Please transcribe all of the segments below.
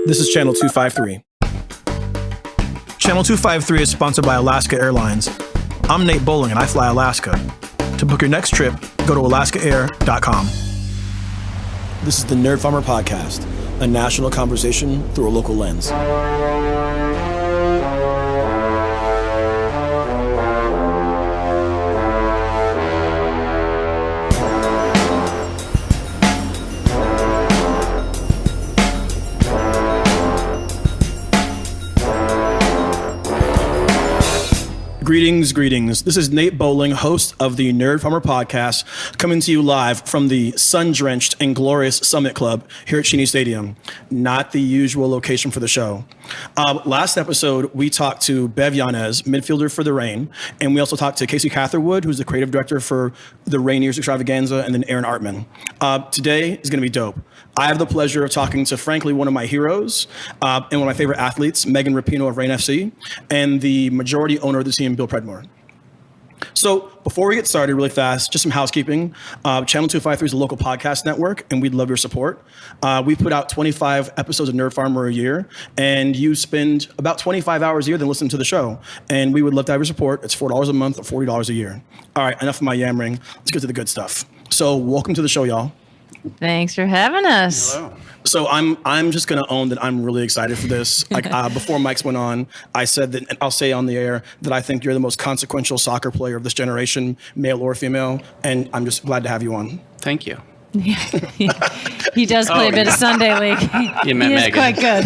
This is Channel 253. Channel 253 is sponsored by Alaska Airlines. I'm Nate Bowling and I fly Alaska. To book your next trip, go to alaskaair.com. This is the Nerd Farmer Podcast, a national conversation through a local lens. Greetings. This is Nate Bowling, host of the Nerd Farmer Podcast, coming to you live from the sun-drenched and glorious Summit Club here at Cheney Stadium. Not the usual location for the show. Last episode, we talked to Bev Yanez, midfielder for the Reign, and we also talked to Casey Catherwood, who's the creative director for the Rainiers Extravaganza, and then Aaron Artman. Today is going to be dope. I have the pleasure of talking to, frankly, one of my heroes and one of my favorite athletes, Megan Rapinoe of Reign FC, and the majority owner of the team, Bill Predmore. So before we get started really fast, just some housekeeping. Channel 253 is a local podcast network, and we'd love your support. We put out 25 episodes of Nerd Farmer a year, and you spend about 25 hours a year then listening to the show. And we would love to have your support. It's $4 a month or $40 a year. All right, enough of my yammering. Let's get to the good stuff. So welcome to the show, y'all. Thanks for having us. Hello. So I'm just going to own that I'm really excited for this. Like before mics went on, I said that, and I'll say on the air, that I think you're the most consequential soccer player of this generation, male or female, and I'm just glad to have you on. Thank you. He does play a bit of Sunday League. You met he is Megan. quite good.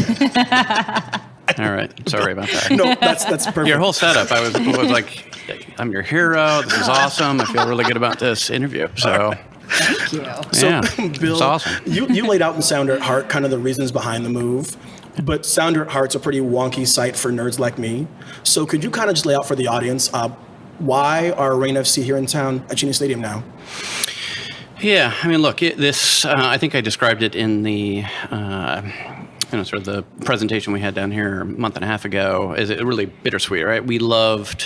All right. Sorry about that. No, that's perfect. Your whole setup, I was like, I'm your hero. This is awesome. I feel really good about this interview. So. Thank you. So, yeah, Bill, it's awesome. you laid out in Sounder at Heart kind of the reasons behind the move, but Sounder at Heart's a pretty wonky site for nerds like me. So could you kind of just lay out for the audience why are Reign FC here in town at Cheney Stadium now? Yeah, I mean, look, I think I described it in the sort of the presentation we had down here a month and a half ago. Is it really bittersweet, right? We loved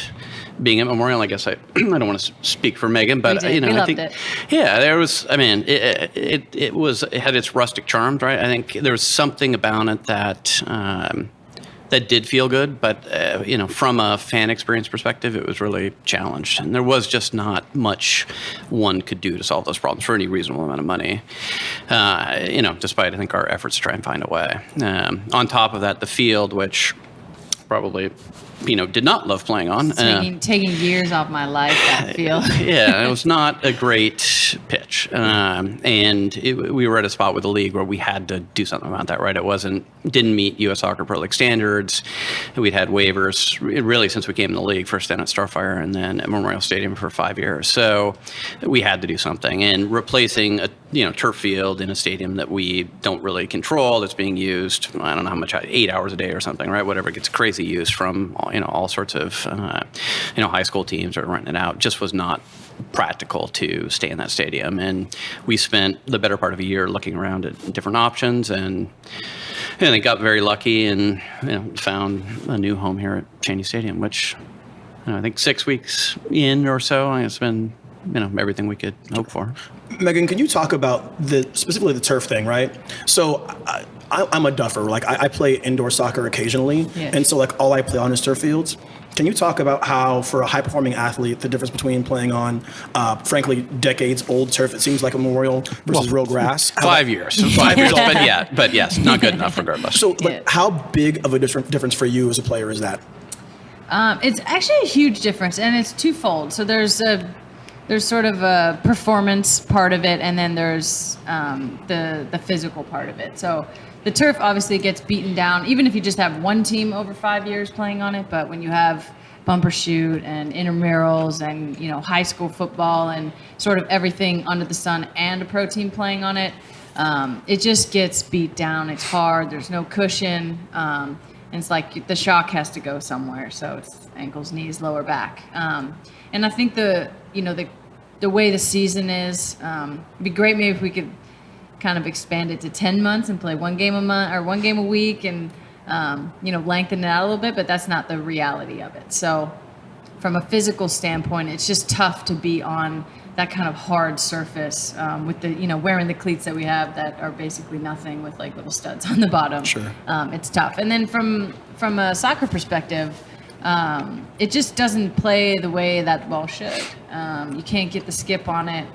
being at Memorial. I guess I don't want to speak for Megan, but we I loved think it. Yeah, there was. I mean, it had its rustic charms, right? I think there was something about it that that did feel good, but from a fan experience perspective, it was really challenged, and there was just not much one could do to solve those problems for any reasonable amount of money. Despite I think our efforts to try and find a way. On top of that, the field, which probably did not love playing on. Taking years off my life, that field. Yeah, it was not a great pitch. We were at a spot with the league where we had to do something about that, right? Didn't meet U.S. Soccer Pro League standards. We'd had waivers really since we came in the league, first down at Starfire and then at Memorial Stadium for 5 years. So we had to do something. And replacing a turf field in a stadium that we don't really control, that's being used, I don't know how much, 8 hours a day or something, right? Whatever gets crazy use from all sorts of high school teams are renting it out, just was not practical to stay in that stadium. And we spent the better part of a year looking around at different options, and they got very lucky and found a new home here at Cheney Stadium, which I think 6 weeks in or so, it's been everything we could hope for. Megan, can you talk about specifically the turf thing, right? So I'm a duffer. Like I play indoor soccer occasionally, yeah. And so like all I play on is turf fields. Can you talk about how, for a high-performing athlete, the difference between playing on, frankly, decades-old turf, it seems like a Memorial, versus real grass? 5 years. 5 years old, but yes, not good enough regardless. So how big of a difference for you as a player is that? It's actually a huge difference, and it's twofold. So there's sort of a performance part of it, and then there's the physical part of it. So the turf obviously gets beaten down, even if you just have one team over 5 years playing on it. But when you have bumper shoot and intramurals and high school football and sort of everything under the sun and a pro team playing on it, it just gets beat down. It's hard. There's no cushion. And it's like the shock has to go somewhere. So it's ankles, knees, lower back. And I think the way the season is, it'd be great maybe if we could kind of expand it to 10 months and play one game a month or one game a week and lengthen it out a little bit, but that's not the reality of it. So from a physical standpoint, it's just tough to be on that kind of hard surface with the, wearing the cleats that we have that are basically nothing with like little studs on the bottom. Sure. It's tough. And then from a soccer perspective, it just doesn't play the way that the ball should. You can't get the skip on it.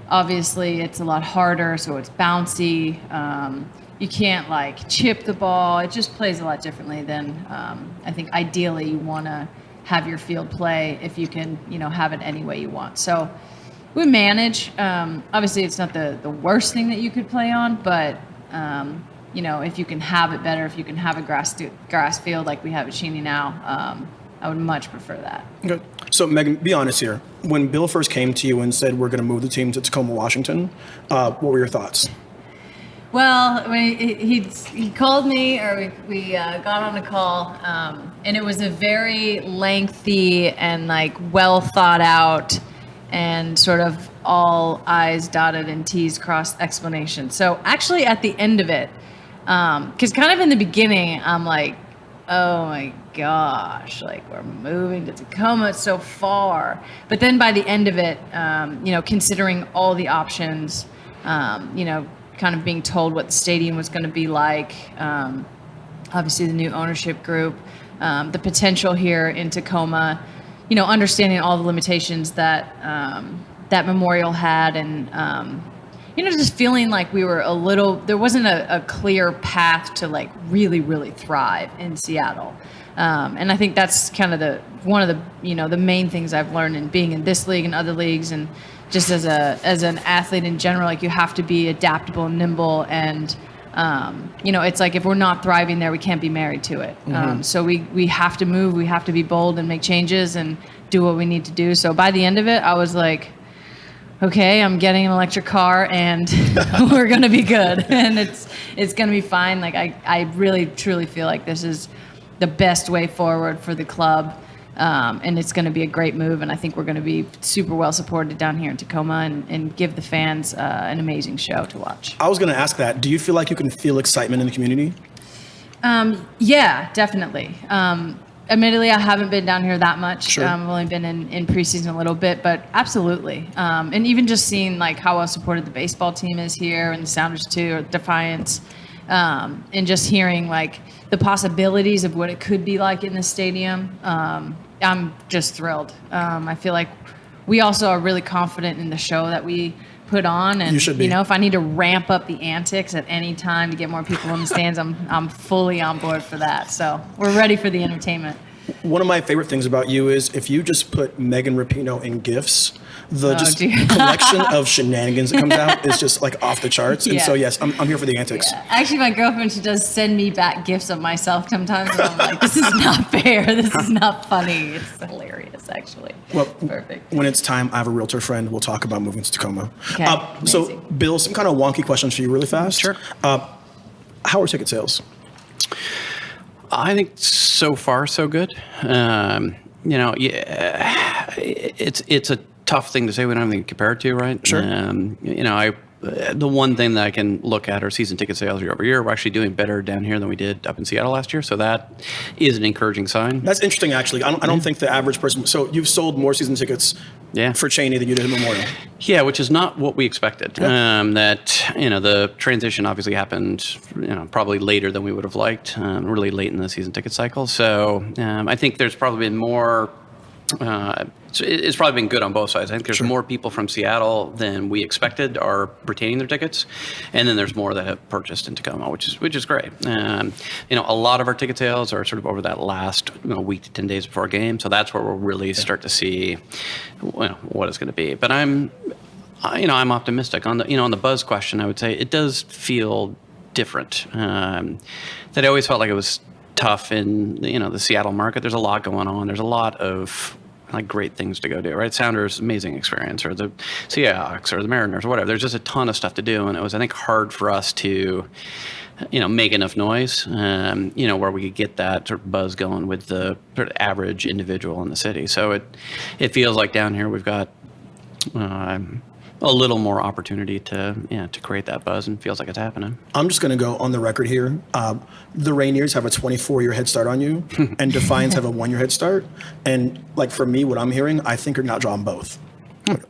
Obviously, it's a lot harder, so it's bouncy. You can't like chip the ball. It just plays a lot differently than I think ideally you want to have your field play if you can, have it any way you want. So we manage. Obviously, it's not the worst thing that you could play on, but if you can have it better, if you can have a grass field like we have at Cheney now, I would much prefer that. Okay. So Megan, be honest here. When Bill first came to you and said we're going to move the team to Tacoma, Washington, what were your thoughts? Well, he called me, or we got on a call, and it was a very lengthy and like well thought out and sort of all I's dotted and T's crossed explanation. So actually at the end of it, because kind of in the beginning, I'm like, oh my gosh, like we're moving to Tacoma, it's so far. But then by the end of it, considering all the options, kind of being told what the stadium was going to be like, obviously the new ownership group, the potential here in Tacoma, understanding all the limitations that that Memorial had, and just feeling like we were there wasn't a clear path to like really, really thrive in Seattle. And I think that's kind of one of the main things I've learned in being in this league and other leagues, and just as an athlete in general, like you have to be adaptable and nimble, and it's like if we're not thriving there, we can't be married to it. So we have to move, we have to be bold and make changes and do what we need to do. So by the end of it, I was like, okay, I'm getting an electric car and we're going to be good, and it's going to be fine. Like I really truly feel like this is the best way forward for the club. And it's going to be a great move, and I think we're going to be super well supported down here in Tacoma and give the fans an amazing show to watch. I was going to ask that. Do you feel like you can feel excitement in the community? Yeah, definitely. Admittedly, I haven't been down here that much. Sure. I've only been in preseason a little bit, but absolutely. And even just seeing like how well supported the baseball team is here, and the Sounders too, or Defiance, and just hearing like the possibilities of what it could be like in the stadium. I'm just thrilled. I feel like we also are really confident in the show that we put on, and you should be. If I need to ramp up the antics at any time to get more people in the stands, I'm fully on board for that. So we're ready for the entertainment. One of my favorite things about you is if you just put Megan Rapinoe in GIFs, the dear. collection of shenanigans that comes out is just like off the charts. And Yeah. so yes, I'm here for the antics. Yeah. Actually, my girlfriend, she does send me back gifts of myself sometimes, and I'm like, this is not fair. This is not funny. It's hilarious, actually. Well, It's perfect. when it's time, I have a realtor friend. We'll talk about moving to Tacoma. Okay, So, amazing. Bill, some kind of wonky questions for you really fast. Sure. How are ticket sales? I think so far so good. It's a tough thing to say. We don't have anything to compare it to, right? Sure. The one thing that I can look at are season ticket sales year over year. We're actually doing better down here than we did up in Seattle last year, so that is an encouraging sign. That's interesting, actually. I don't think the average person. So you've sold more season tickets for Cheney than you did at Memorial. Yeah, which is not what we expected. Yeah. The transition obviously happened, probably later than we would have liked, really late in the season ticket cycle. So I think there's probably been more. It's probably been good on both sides. I think there's more people from Seattle than we expected are retaining their tickets, and then there's more that have purchased in Tacoma, which is great. A lot of our ticket sales are sort of over that last week to 10 days before a game, so that's where we'll really start to see what it's going to be. But I'm optimistic on the buzz question. I would say it does feel different. That I always felt like it was tough in the Seattle market. There's a lot going on. There's a lot of like great things to go do, right? Sounders, amazing experience, or the Seahawks or the Mariners or whatever. There's just a ton of stuff to do, and it was, I think, hard for us to make enough noise, where we could get that sort of buzz going with the sort of average individual in the city. So it feels like down here we've got a little more opportunity to create that buzz, and feels like it's happening. I'm just going to go on the record here. The Rainiers have a 24-year head start on you, and Defiance have a 1-year head start. And like for me, what I'm hearing, I think you're not drawing both.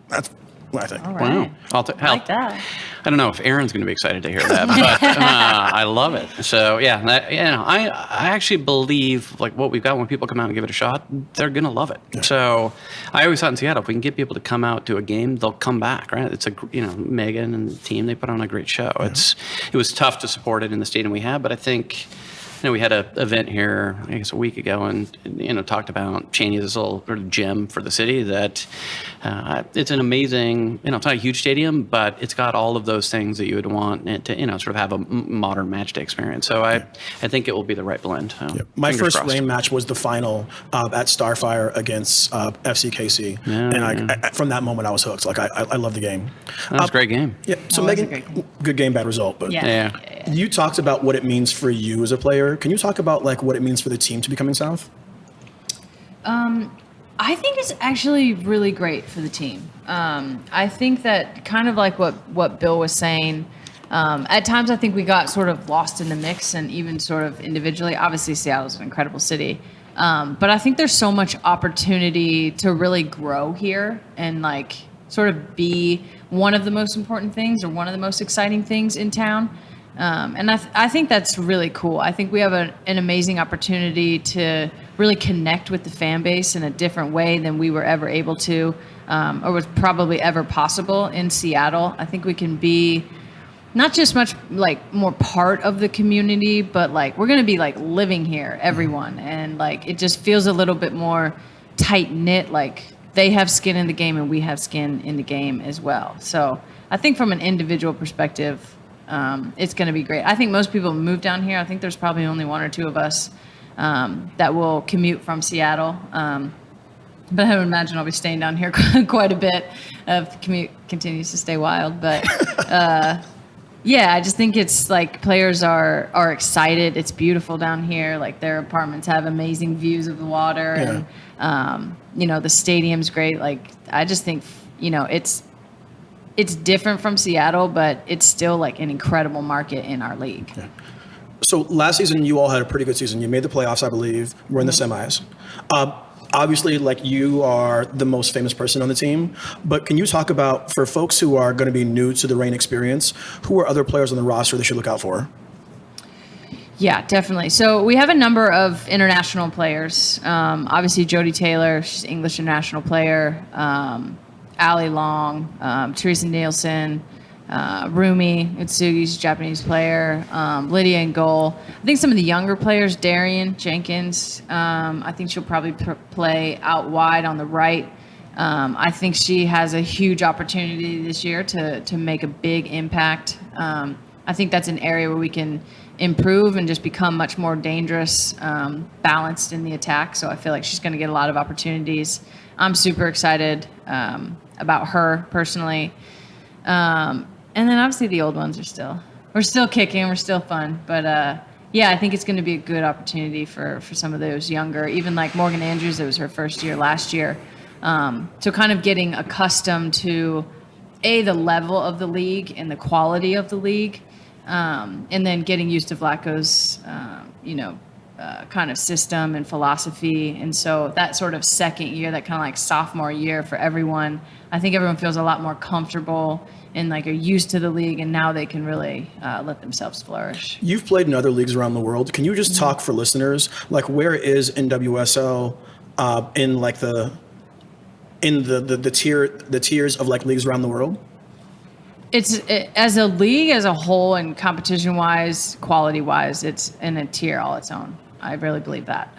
That's what I think. All right. Wow. I like that. I don't know if Aaron's going to be excited to hear that, but I love it. So yeah, I actually believe like what we've got when people come out and give it a shot, they're going to love it. Yeah. So I always thought in Seattle, if we can get people to come out to a game, they'll come back, right? It's Megan and the team, they put on a great show. Yeah. It was tough to support it in the stadium we had, but I think, we had an event here, I guess a week ago, and talked about Cheney, this little sort of gem for the city that it's an amazing, it's not a huge stadium, but it's got all of those things that you would want it to, sort of have a modern match day experience. So I think it will be the right blend. So my first Reign match was the final at Starfire against FCKC, and I, from that moment I was hooked. Like I love the game. That was a great game. Yeah. So Megan, good game, bad result. But you talked about what it means for you as a player. Can you talk about like what it means for the team to be coming south? I think it's actually really great for the team. I think that kind of like what Bill was saying, at times I think we got sort of lost in the mix and even sort of individually. Obviously, Seattle's an incredible city. But I think there's so much opportunity to really grow here and like sort of be one of the most important things or one of the most exciting things in town. And I think that's really cool. I think we have an amazing opportunity to really connect with the fan base in a different way than we were ever able to, or was probably ever possible in Seattle. I think we can be not just much like more part of the community, but like we're going to be like living here, everyone. And like it just feels a little bit more tight knit, like they have skin in the game and we have skin in the game as well. So I think from an individual perspective, it's going to be great. I think most people move down here. I think there's probably only one or two of us that will commute from Seattle. But I would imagine I'll be staying down here quite a bit if the commute continues to stay wild. But yeah, I just think it's like players are excited. It's beautiful down here. Like their apartments have amazing views of the water. And, the stadium's great. Like I just think, it's different from Seattle, but it's still like an incredible market in our league. Yeah. So last season, you all had a pretty good season. You made the playoffs, I believe. We're in the semis. Obviously, like you are the most famous person on the team, but can you talk about, for folks who are going to be new to the Reign experience, who are other players on the roster they should look out for? Yeah, definitely. So we have a number of international players. Obviously, Jodie Taylor, she's an English international player. Ali Long, Teresa Nielsen, Rumi Utsugi's a Japanese player, Lydia in goal. I think some of the younger players, Darian Jenkins, I think she'll probably play out wide on the right. I think she has a huge opportunity this year to make a big impact. I think that's an area where we can improve and just become much more dangerous, balanced in the attack. So I feel like she's going to get a lot of opportunities. I'm super excited about her personally. And then obviously the old ones we're still kicking, we're still fun. But yeah, I think it's going to be a good opportunity for some of those younger, even like Morgan Andrews, it was her first year last year. So kind of getting accustomed to the level of the league and the quality of the league. And then getting used to Vlatko's, kind of system and philosophy. And so that sort of second year, that kind of like sophomore year for everyone, I think everyone feels a lot more comfortable and like are used to the league, and now they can really let themselves flourish. You've played in other leagues around the world. Can you just talk for listeners, like where is NWSL in like the tiers of like leagues around the world? As a league as a whole and competition-wise, quality-wise, it's in a tier all its own. I really believe that.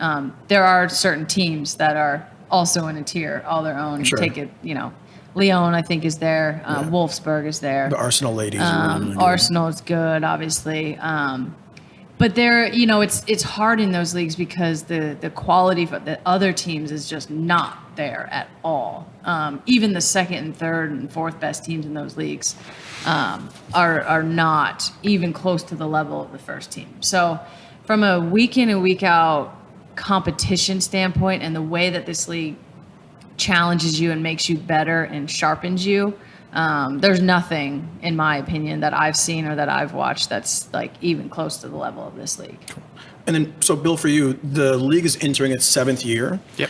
There are certain teams that are also in a tier all their own. Sure. Take it, Lyon, I think, is there. Wolfsburg is there. The Arsenal ladies are really good. Arsenal is good, obviously. But there, it's hard in those leagues because the quality for the other teams is just not there at all. Even the second and third and fourth best teams in those leagues are not even close to the level of the first team. So from a week in and week out competition standpoint and the way that this league challenges you and makes you better and sharpens you, there's nothing, in my opinion, that I've seen or that I've watched that's like even close to the level of this league. And then, so Bill, for you, the league is entering its 7th year. Yep.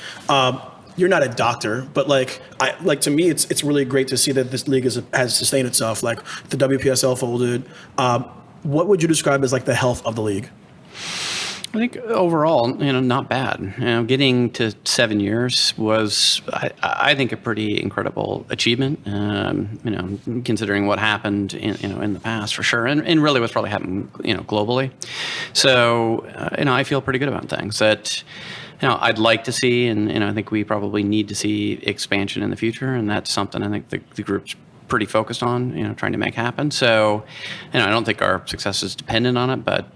you're not a doctor, but to me, it's really great to see that this league has sustained itself. Like the WPSL folded. What would you describe as like the health of the league? I think overall, not bad. Getting to 7 years was, I think, a pretty incredible achievement. Considering what happened, in the past, for sure, and really what's probably happened, globally. So, I feel pretty good about things that, I'd like to see, and I think we probably need to see expansion in the future, and that's something I think the group's pretty focused on, trying to make happen. So, I don't think our success is dependent on it, but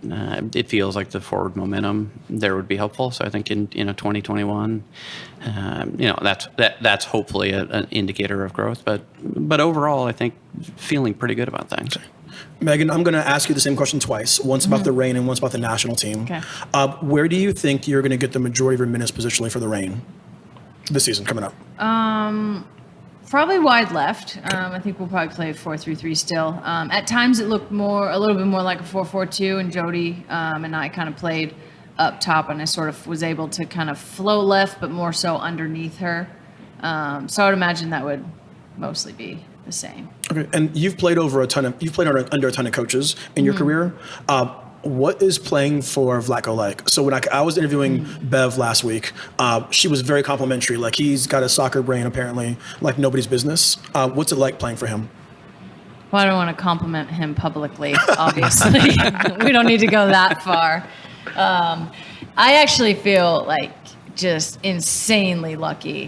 it feels like the forward momentum there would be helpful. So I think in 2021, that's hopefully an indicator of growth. But overall, I think feeling pretty good about things. Megan, I'm going to ask you the same question twice. Once about the Reign and once about the national team. Okay. Where do you think you're going to get the majority of your minutes positionally for the Reign this season coming up? Probably wide left. I think we'll probably play 4-3-3 still. At times it looked a little bit more like a 4-4-2, and Jody and I kind of played up top, and I sort of was able to kind of flow left, but more so underneath her. So I would imagine that would mostly be the same. Okay, and you've played under a ton of coaches in your career. What is playing for Vlatko like? So when I was interviewing Bev last week, she was very complimentary. Like, he's got a soccer brain, apparently, like nobody's business. What's it like playing for him? Well, I don't want to compliment him publicly, obviously. We don't need to go that far. I actually feel like just insanely lucky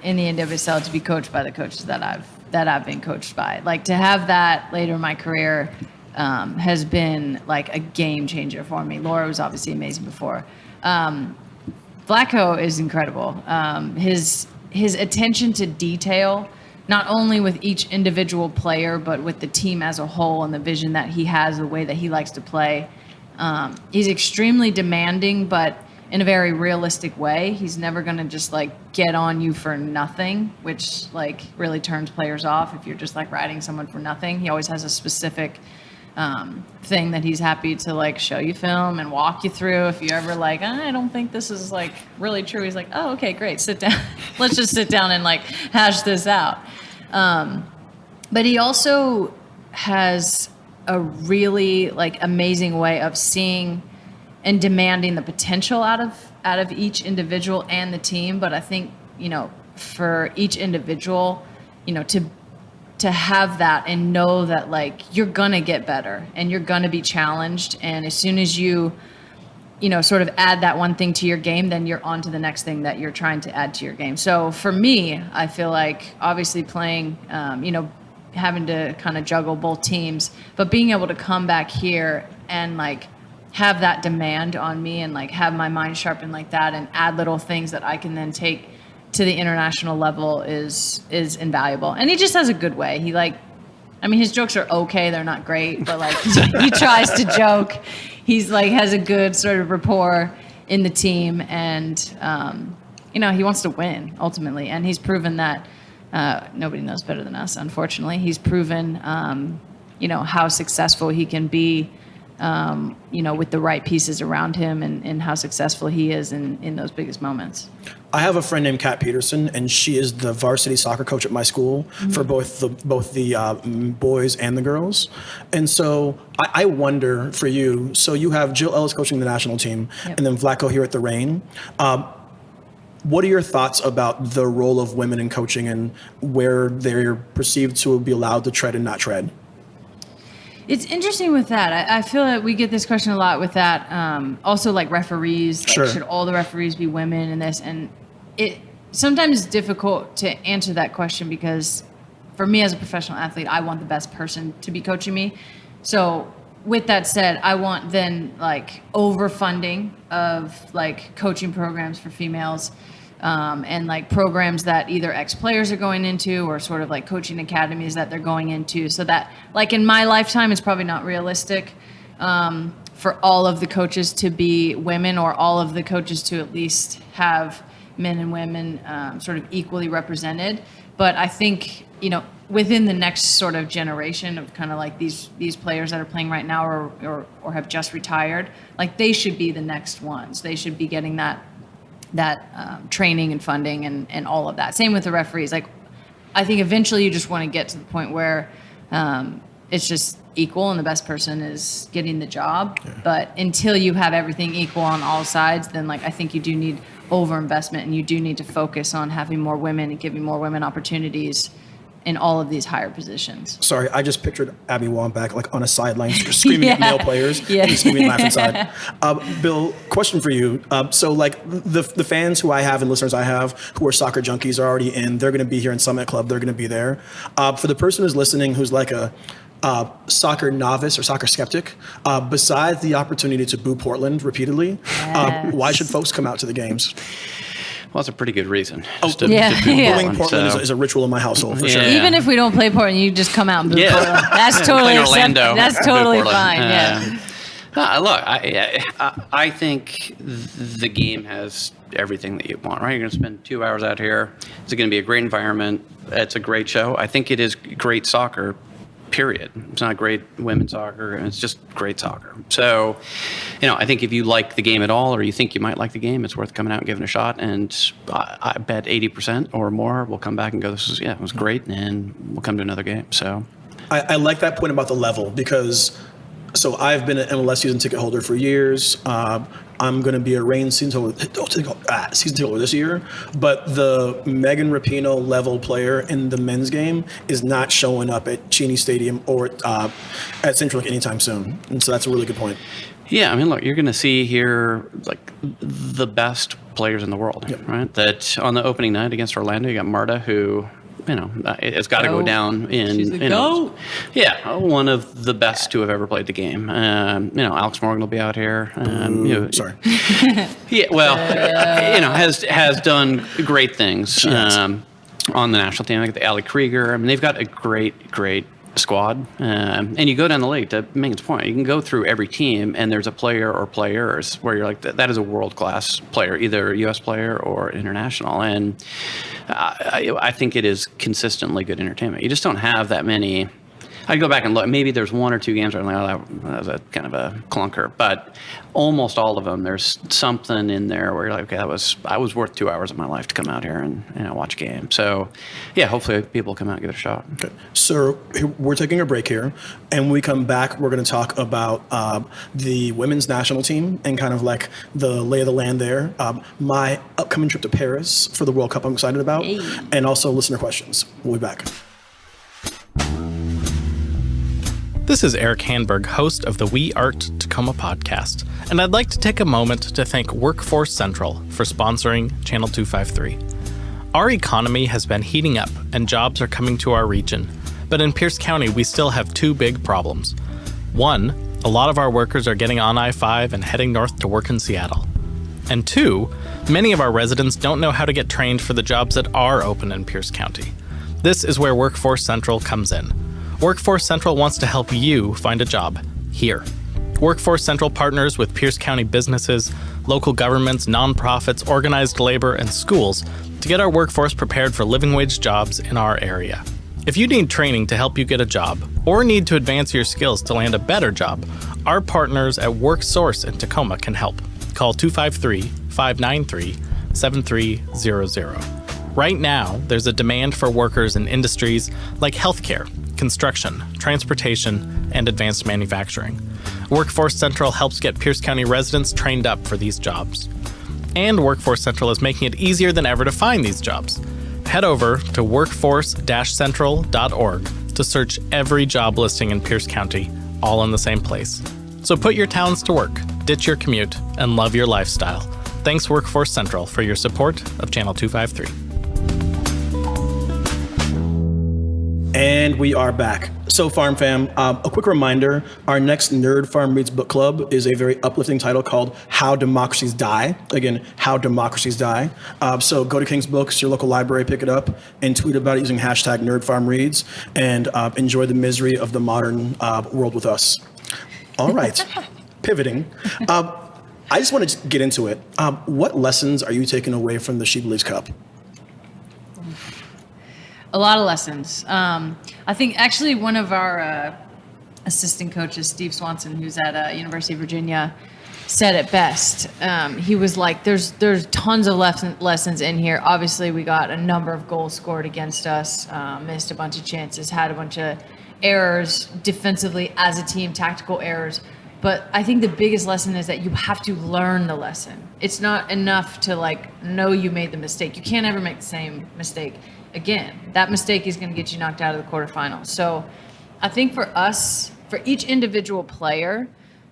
in the NWSL to be coached by the coaches that I've been coached by. Like, to have that later in my career has been like a game changer for me. Laura was obviously amazing before. Vlatko is incredible. His attention to detail, not only with each individual player, but with the team as a whole and the vision that he has, the way that he likes to play. He's extremely demanding, but in a very realistic way. He's never going to just like get on you for nothing, which like really turns players off if you're just like riding someone for nothing. He always has a specific thing that he's happy to like show you film and walk you through. If you ever like, I don't think this is like really true, he's like, oh, okay, great, sit down. Let's just sit down and like hash this out. But he also has a really like amazing way of seeing and demanding the potential out of each individual and the team. But I think, for each individual, to have that and know that like you're gonna get better and you're gonna be challenged, and as soon as you sort of add that one thing to your game, then you're on to the next thing that you're trying to add to your game. So for me, I feel like obviously playing having to kind of juggle both teams, but being able to come back here and like have that demand on me and like have my mind sharpened like that and add little things that I can then take to the international level is invaluable. And he just has a good way. He his jokes are okay. They're not great, but like he tries to joke. He's like has a good sort of rapport in the team, and he wants to win ultimately. And he's proven that nobody knows better than us. Unfortunately, he's proven how successful he can be. With the right pieces around him, and how successful he is in those biggest moments. I have a friend named Kat Peterson, and she is the varsity soccer coach at my school for both the boys and the girls. And so I wonder for you, so you have Jill Ellis coaching the national team, and then Vlatko here at the Reign. What are your thoughts about the role of women in coaching and where they're perceived to be allowed to tread and not tread? It's interesting with that. I feel that we get this question a lot with that. Also, like referees, like, should all the referees be women in this? And it sometimes is difficult to answer that question because for me as a professional athlete, I want the best person to be coaching me. So with that said, I want then like overfunding of like coaching programs for females. And like programs that either ex-players are going into or sort of like coaching academies that they're going into, so that like in my lifetime, it's probably not realistic for all of the coaches to be women, or all of the coaches to at least have men and women sort of equally represented. But I think, within the next sort of generation of kind of like these players that are playing right now or have just retired, like they should be the next ones. They should be getting that training and funding and all of that. Same with the referees. Like, I think eventually you just want to get to the point where it's just equal and the best person is getting the job. Yeah. But until you have everything equal on all sides, then like I think you do need overinvestment, and you do need to focus on having more women and giving more women opportunities in all of these higher positions. Sorry, I just pictured Abby Wambach like on a sideline screaming at male players. Yeah. And screaming laugh inside. Bill, question for you. So like the fans who I have and listeners I have who are soccer junkies are already in. They're going to be here in Summit Club. They're going to be there. For the person who's listening who's like a soccer novice or soccer skeptic, besides the opportunity to boo Portland repeatedly, why should folks come out to the games? Well, that's a pretty good reason. Booing Portland is a ritual in my household, for sure. Even if we don't play Portland, you just come out and boo Portland. That's totally Orlando. That's totally fine. Look, I think the game has everything that you want, right? You're going to spend 2 hours out here. It's going to be a great environment. It's a great show. I think it is great soccer, period. It's not great women's soccer. It's just great soccer. So, I think if you like the game at all, or you think you might like the game, it's worth coming out and giving it a shot. And I bet 80% or more will come back and go, it was great, and we'll come to another game. So I like that point about the level, because I've been an MLS season ticket holder for years. I'm going to be a Reigns season ticket holder this year, but the Megan Rapinoe level player in the men's game is not showing up at Cheney Stadium or at Central anytime soon. And so that's a really good point. Yeah, I mean, look, you're going to see here like the best players in the world, right? That on the opening night against Orlando, you got Marta, who it's got to go down in, one of the best to have ever played the game. Alex Morgan will be out here. Sorry. Has done great things on the national team. Like the Ali Krieger. I mean, they've got a great squad. And you go down the league, to Megan's point, you can go through every team and there's a player or players where you're like, that is a world-class player, either a U.S. player or international. And I think it is consistently good entertainment. You just don't have that many. I'd go back and look. Maybe there's one or two games where I'm like, that was a kind of a clunker. But almost all of them, there's something in there where you're like, okay, I was worth 2 hours of my life to come out here and watch a game. So, hopefully people come out and give it a shot. Okay. So we're taking a break here. And when we come back, we're going to talk about the women's national team and kind of like the lay of the land there. My upcoming trip to Paris for the World Cup I'm excited about. Hey. And also listener questions. We'll be back. This is Eric Hanberg, host of the We Art Tacoma podcast, and I'd like to take a moment to thank Workforce Central for sponsoring Channel 253. Our economy has been heating up and jobs are coming to our region, but in Pierce County we still have two big problems. One, a lot of our workers are getting on I-5 and heading north to work in Seattle. And two, many of our residents don't know how to get trained for the jobs that are open in Pierce County. This is where Workforce Central comes in. Workforce Central wants to help you find a job here. Workforce Central partners with Pierce County businesses, local governments, nonprofits, organized labor, and schools to get our workforce prepared for living wage jobs in our area. If you need training to help you get a job, or need to advance your skills to land a better job, our partners at WorkSource in Tacoma can help. Call 253-593-7300. Right now, there's a demand for workers in industries like healthcare, construction, transportation, and advanced manufacturing. Workforce Central helps get Pierce County residents trained up for these jobs. And Workforce Central is making it easier than ever to find these jobs. Head over to workforce-central.org to search every job listing in Pierce County, all in the same place. So put your talents to work, ditch your commute, and love your lifestyle. Thanks Workforce Central for your support of Channel 253. And we are back. So Farm Fam, a quick reminder, our next Nerd Farm Reads book club is a very uplifting title called How Democracies Die. Again, How Democracies Die. So go to King's Books, your local library, pick it up, and tweet about it using hashtag Nerd Farm Reads, and enjoy the misery of the modern world with us. All right, pivoting. I just want to get into it. What lessons are you taking away from the She Believes Cup? A lot of lessons. I think actually one of our assistant coaches, Steve Swanson, who's at University of Virginia, said it best. He was like, there's tons of lessons in here. Obviously, we got a number of goals scored against us, missed a bunch of chances, had a bunch of errors defensively as a team, tactical errors. But I think the biggest lesson is that you have to learn the lesson. It's not enough to like know you made the mistake. You can't ever make the same mistake again. That mistake is going to get you knocked out of the quarterfinals. So I think for us, for each individual player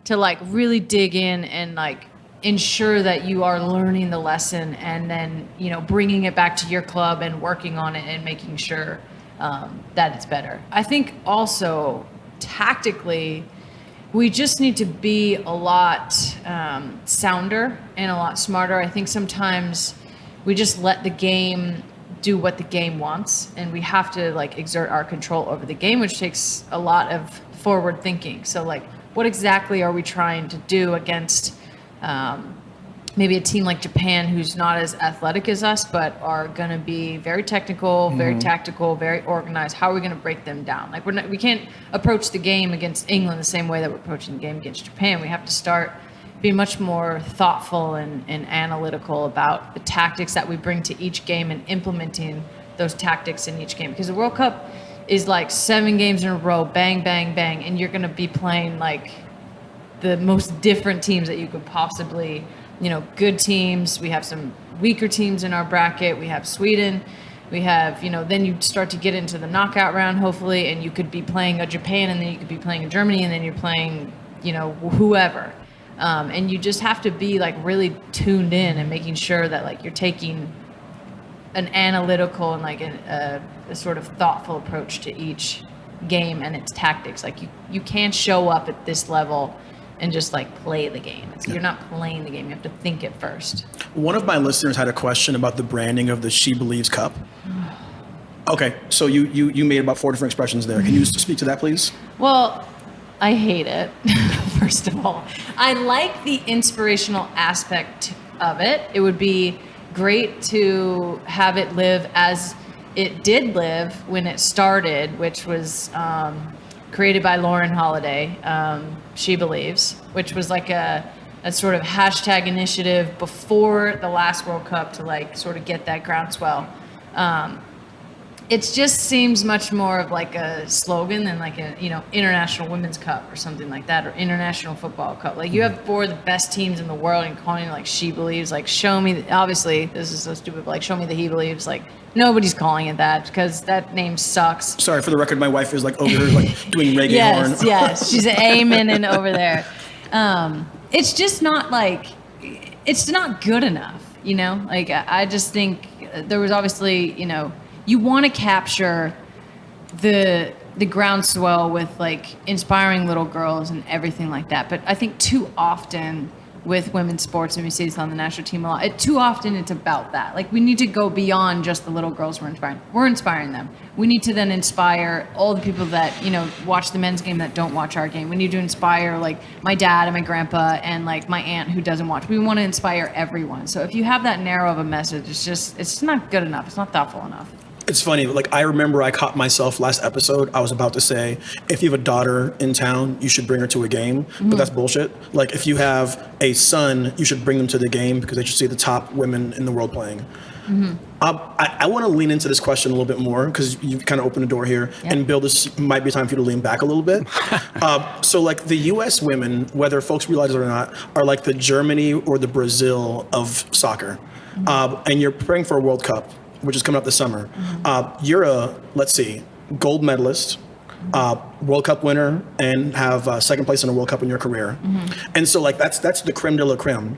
to like really dig in and like ensure that you are learning the lesson and then, you know, bringing it back to your club and working on it and making sure that it's better. I think also tactically, we just need to be a lot sounder and a lot smarter. I think sometimes we just let the game do what the game wants, and we have to like exert our control over the game, which takes a lot of forward thinking. So like, what exactly are we trying to do against maybe a team like Japan, who's not as athletic as us, but are going to be very technical, very tactical, very organized? How are we going to break them down? Like we can't approach the game against England the same way that we're approaching the game against Japan. We have to start being much more thoughtful and analytical about the tactics that we bring to each game and implementing those tactics in each game. Because the World Cup is like 7 games in a row, bang, bang, bang, and you're going to be playing like the most different teams that you could possibly, you know, good teams. We have some weaker teams in our bracket. We have Sweden. We have, you know, then you start to get into the knockout round, hopefully, and you could be playing a Japan, and then you could be playing a Germany, and then you're playing, you know, whoever. And you just have to be like really tuned in and making sure that like you're taking an analytical and like a sort of thoughtful approach to each game and its tactics. Like you can't show up at this level and just like play the game. You're not playing the game. You have to think it first. One of my listeners had a question about the branding of the She Believes Cup. Okay, so you made about 4 different expressions there. Can you speak to that, please? Well, I hate it, first of all. I like the inspirational aspect of it. It would be great to have it live as it did live when it started, which was created by Lauren Holiday, She Believes, which was like a sort of hashtag initiative before the last World Cup to like sort of get that groundswell. It just seems much more of like a slogan than like a, you know, International Women's Cup or something like that, or International Football Cup. Like you have 4 of the best teams in the world and calling it like She Believes. Like show me, obviously this is so stupid, but like show me the He Believes. Like nobody's calling it that because that name sucks. Sorry, for the record, my wife is like over here like doing reggae horn. Yes, she's amening over there. It's just not like, it's not good enough, you know? Like I just think there was obviously, you know, you want to capture the groundswell with like inspiring little girls and everything like that. But I think too often with women's sports, and we see this on the national team a lot, too often it's about that. Like we need to go beyond just the little girls we're inspiring. We're inspiring them. We need to then inspire all the people that, you know, watch the men's game that don't watch our game. We need to inspire like my dad and my grandpa and like my aunt who doesn't watch. We want to inspire everyone. So if you have that narrow of a message, it's not good enough. It's not thoughtful enough. It's funny, like I remember I caught myself last episode, I was about to say, if you have a daughter in town, you should bring her to a game, but that's bullshit. Like if you have a son, you should bring them to the game because they should see the top women in the world playing. I want to lean into this question a little bit more because you've kind of opened the door here. Yeah. And Bill, this might be time for you to lean back a little bit. So like the US women, whether folks realize it or not, are like the Germany or the Brazil of soccer. And you're preparing for a World Cup, which is coming up this summer. You're a, let's see, gold medalist, World Cup winner, and have second place in a World Cup in your career. And so like that's the creme de la creme.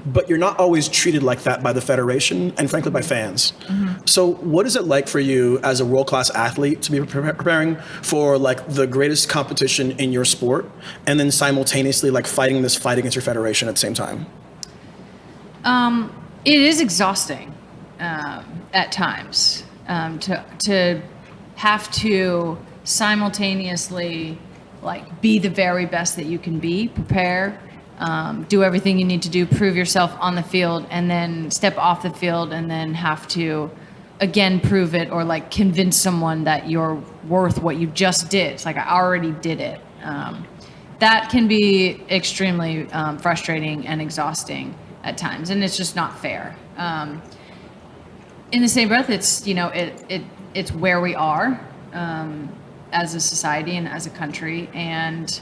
But you're not always treated like that by the federation and frankly by fans. So what is it like for you as a world-class athlete to be preparing for like the greatest competition in your sport and then simultaneously like fighting this fight against your federation at the same time? It is exhausting at times to have to simultaneously like be the very best that you can be, prepare, do everything you need to do, prove yourself on the field, and then step off the field and then have to again prove it or like convince someone that you're worth what you just did. It's like I already did it. that can be extremely frustrating and exhausting at times, and it's just not fair. In the same breath, it's it's where we are as a society and as a country, and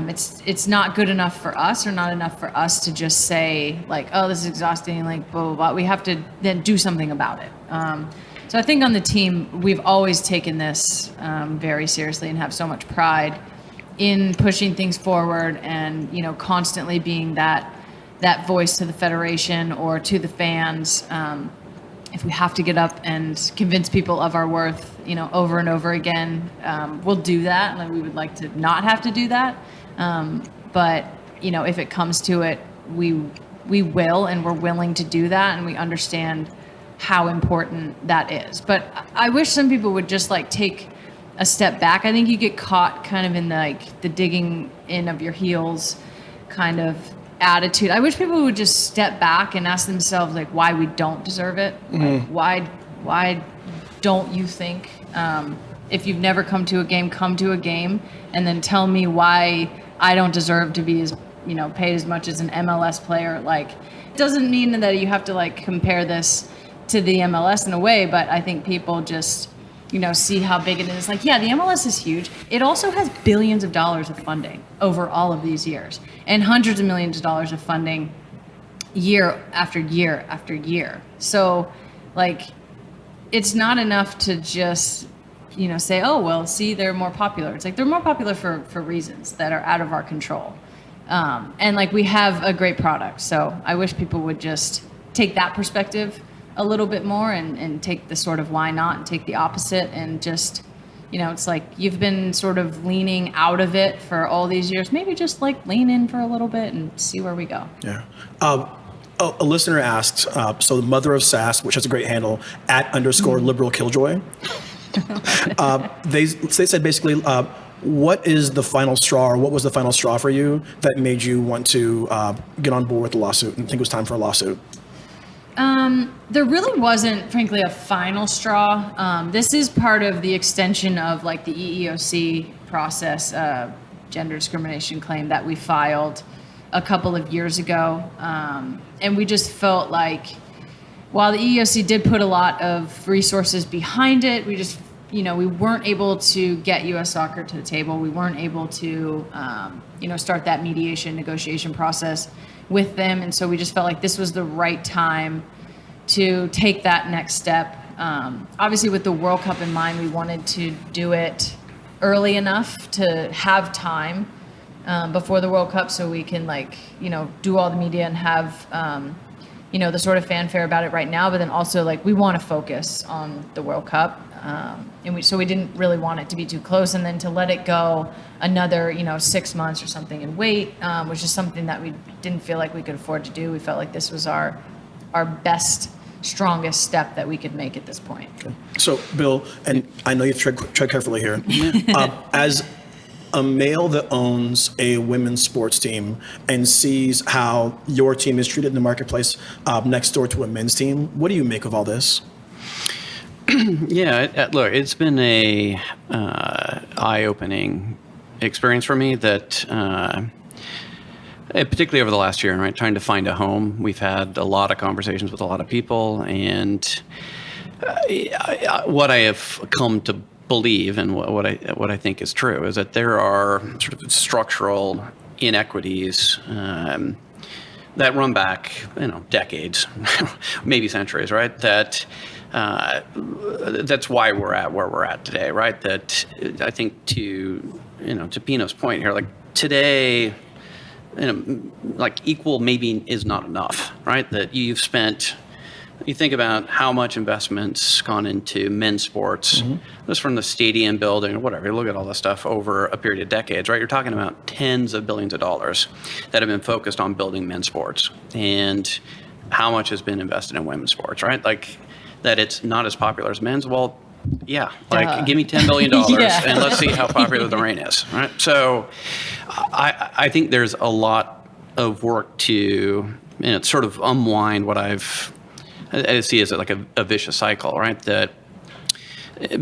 it's not good enough for us, or not enough for us to just say like, oh, this is exhausting, like blah blah blah. We have to then do something about it. So I think on the team, we've always taken this very seriously and have so much pride in pushing things forward, and constantly being that voice to the federation or to the fans. If we have to get up and convince people of our worth, over and over again, we'll do that. And we would like to not have to do that. But if it comes to it, we will, and we're willing to do that, and we understand how important that is. But I wish some people would just take a step back. I think you get caught kind of in the digging in of your heels kind of attitude. I wish people would just step back and ask themselves why we don't deserve it. Why don't you think, if you've never come to a game, come to a game, and then tell me why I don't deserve to be paid as much as an MLS player. It doesn't mean that you have to compare this to the MLS in a way, but I think people just see how big it is. Yeah, the MLS is huge. It also has billions of dollars of funding over all of these years, and hundreds of millions of dollars of funding year after year after year. So it's not enough to just say, oh well, see, they're more popular. It's they're more popular for reasons that are out of our control, and we have a great product. So I wish people would just take that perspective a little bit more, and take the sort of why not, and take the opposite, and just it's you've been sort of leaning out of it for all these years. Maybe just lean in for a little bit and see where we go. Yeah. A listener asked, so the mother of Sass, which has a great handle, @_liberal killjoy. They said basically, what is the final straw, or what was the final straw for you that made you want to get on board with the lawsuit and think it was time for a lawsuit? There really wasn't, frankly, a final straw. This is part of the extension of the EEOC process, gender discrimination claim that we filed a couple of years ago. And we just felt while the EEOC did put a lot of resources behind it, we just, we weren't able to get U.S. Soccer to the table. We weren't able to, start that mediation negotiation process with them. And so we just felt this was the right time to take that next step. Obviously, with the World Cup in mind, we wanted to do it early enough to have time before the World Cup, so we can do all the media and have the sort of fanfare about it right now. But then also we want to focus on the World Cup, and we didn't really want it to be too close, and then to let it go another 6 months or something and wait, which is something that we didn't feel like we could afford to do. We felt like this was our best, strongest step that we could make at this point. Okay. So, Bill, and I know you've tread carefully here, as a male that owns a women's sports team and sees how your team is treated in the marketplace next door to a men's team, what do you make of all this? Yeah, look, it's been a eye-opening experience for me that, particularly over the last year, right, trying to find a home. We've had a lot of conversations with a lot of people, and what I have come to believe, and what I think is true, is that there are sort of structural inequities that run back, decades, maybe centuries, right? That's why we're at where we're at today, right? That I think to Pino's point here, today, equal maybe is not enough, right? That you think about how much investment's gone into men's sports, just from the stadium building or whatever. You look at all this stuff over a period of decades, right? You're talking about tens of billions of dollars that have been focused on building men's sports, and how much has been invested in women's sports, right? That it's not as popular as men's. Well, yeah, give me $10 billion Yeah. and let's see how popular the rain is, right? So I think there's a lot of work to sort of unwind what I see as a vicious cycle, right? That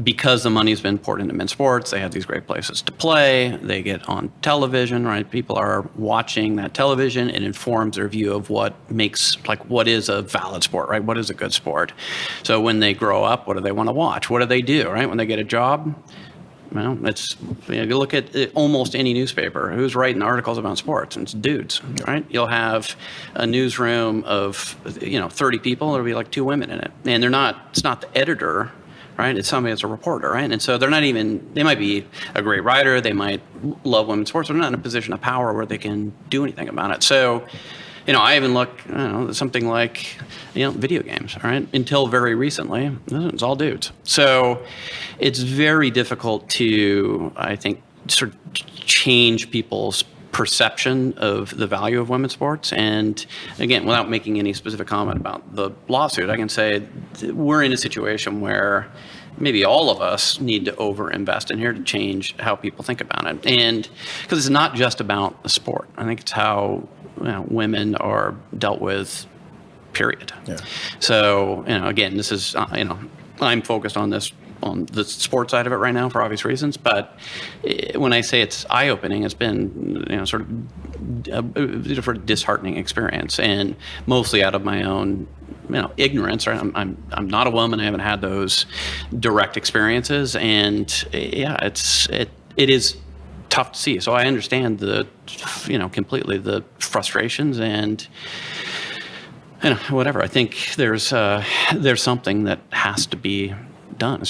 because the money's been poured into men's sports, they have these great places to play. They get on television, right? People are watching that television. It informs their view of what is a valid sport, right? What is a good sport? So when they grow up, what do they want to watch? What do they do, right? When they get a job, well, you look at almost any newspaper. Who's writing articles about sports? And it's dudes, right? You'll have a newsroom of 30 people. There'll be like 2 women in it, and it's not the editor, right? It's somebody that's a reporter, right? And so they might be a great writer. They might love women's sports, but they're not in a position of power where they can do anything about it. So, I even look, something like, video games, right? Until very recently, it's all dudes. So it's very difficult to, I think, sort of change people's perception of the value of women's sports. And again, without making any specific comment about the lawsuit, I can say we're in a situation where maybe all of us need to overinvest in here to change how people think about it. And because it's not just about the sport. I think it's how women are dealt with, period. Yeah. So, again, this is, I'm focused on this, on the sports side of it right now for obvious reasons. But when I say it's eye-opening, it's been, sort of a disheartening experience, and mostly out of my own, ignorance. Right? I'm not a woman. I haven't had those direct experiences, and it is tough to see. So I understand completely the frustrations and whatever. I think there's something that has to be done.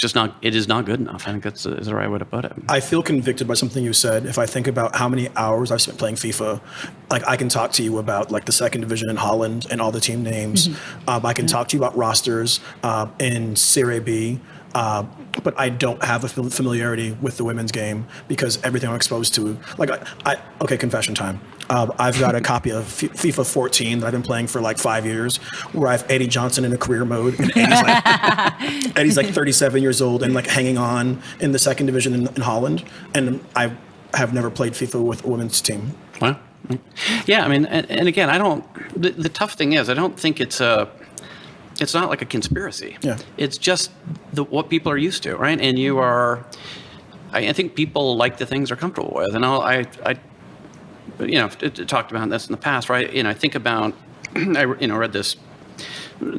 It is not good enough. I think that's the right way to put it. I feel convicted by something you said. If I think about how many hours I've spent playing FIFA, like I can talk to you about like the second division in Holland and all the team names. I can talk to you about rosters in Serie B. But I don't have a familiarity with the women's game because everything I'm exposed to, okay, confession time. I've got a copy of FIFA 14 that I've been playing for like 5 years, where I have Eddie Johnson in a career mode, and Eddie's like 37 years old and like hanging on in the second division in Holland, and I have never played FIFA with a women's team. Well, yeah, I mean, and again, the tough thing is, I don't think it's not like a conspiracy. Yeah. It's just what people are used to, right? And I think people like the things they're comfortable with. And I talked about this in the past, right? I think about, I read this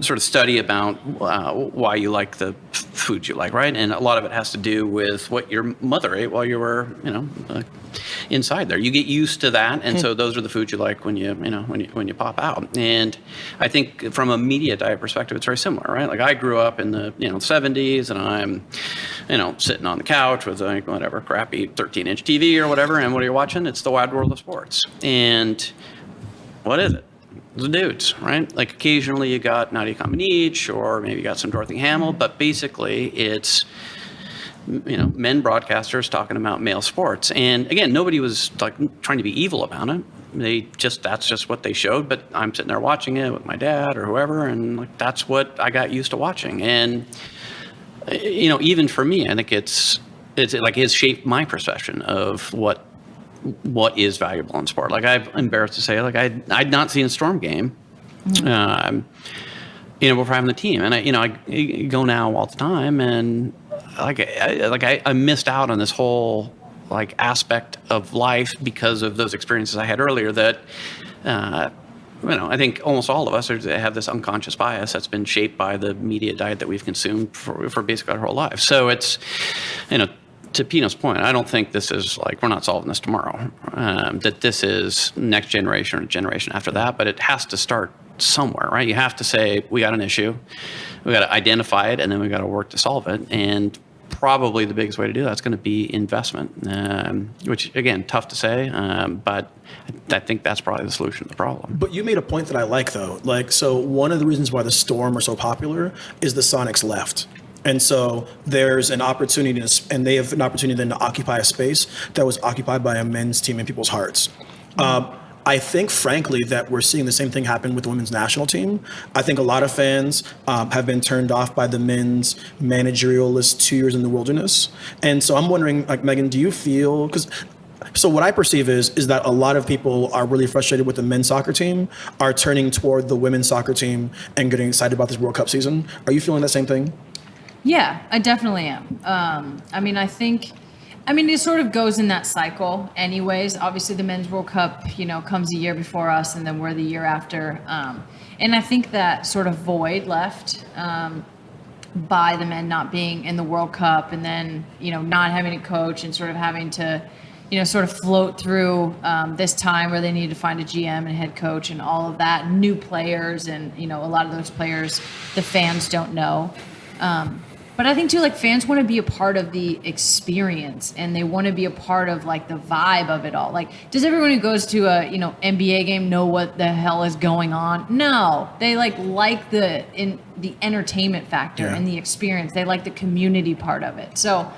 sort of study about why you like the food you like, right? And a lot of it has to do with what your mother ate while you were, inside there. You get used to that, and so those are the foods you like when you pop out. And I think from a media diet perspective, it's very similar, right? Like I grew up in the 70s, and I'm sitting on the couch with whatever crappy 13-inch TV or whatever, and what are you watching? It's the wide world of sports. And what is it? The dudes, right? Like occasionally you got Nadia Comaneci, or maybe you got some Dorothy Hamill, but basically it's men broadcasters talking about male sports. And again, nobody was like trying to be evil about it. That's just what they showed. But I'm sitting there watching it with my dad or whoever, and like that's what I got used to watching. And even for me, I think it's shaped my perception of what is valuable in sport. Like I'm embarrassed to say, like I'd not seen a Storm game, before having the team, and I go now all the time, and I missed out on this whole like aspect of life because of those experiences I had earlier. That I think almost all of us have this unconscious bias that's been shaped by the media diet that we've consumed for basically our whole life. So it's to Pino's point, I don't think this is like we're not solving this tomorrow. That this is next generation or generation after that, but it has to start somewhere, right? You have to say we got an issue, we got to identify it, and then we got to work to solve it. And probably the biggest way to do that is going to be investment, which again, tough to say, but I think that's probably the solution to the problem. But you made a point that I like, though. So one of the reasons why the Storm are so popular is the Sonics left. And so there's an opportunity, and they have an opportunity then to occupy a space that was occupied by a men's team in people's hearts. I think, frankly, that we're seeing the same thing happen with the women's national team. I think a lot of fans have been turned off by the men's managerialist 2 years in the wilderness. And so I'm wondering, like, Megan, do you feel, so what I perceive is that a lot of people are really frustrated with the men's soccer team, are turning toward the women's soccer team and getting excited about this World Cup season. Are you feeling that same thing? Yeah, I definitely am. I mean, it sort of goes in that cycle anyways. Obviously, the Men's World Cup, comes a year before us, and then we're the year after. And I think that sort of void left by the men not being in the World Cup, and then, not having a coach and sort of having to, sort of float through this time where they need to find a GM and head coach and all of that, new players, and, a lot of those players the fans don't know. But I think too, like, fans want to be a part of the experience, and they want to be a part of, like, the vibe of it all. Like, does everyone who goes to a NBA game know what the hell is going on? No, they like the entertainment factor and the experience. They like the community part of it. So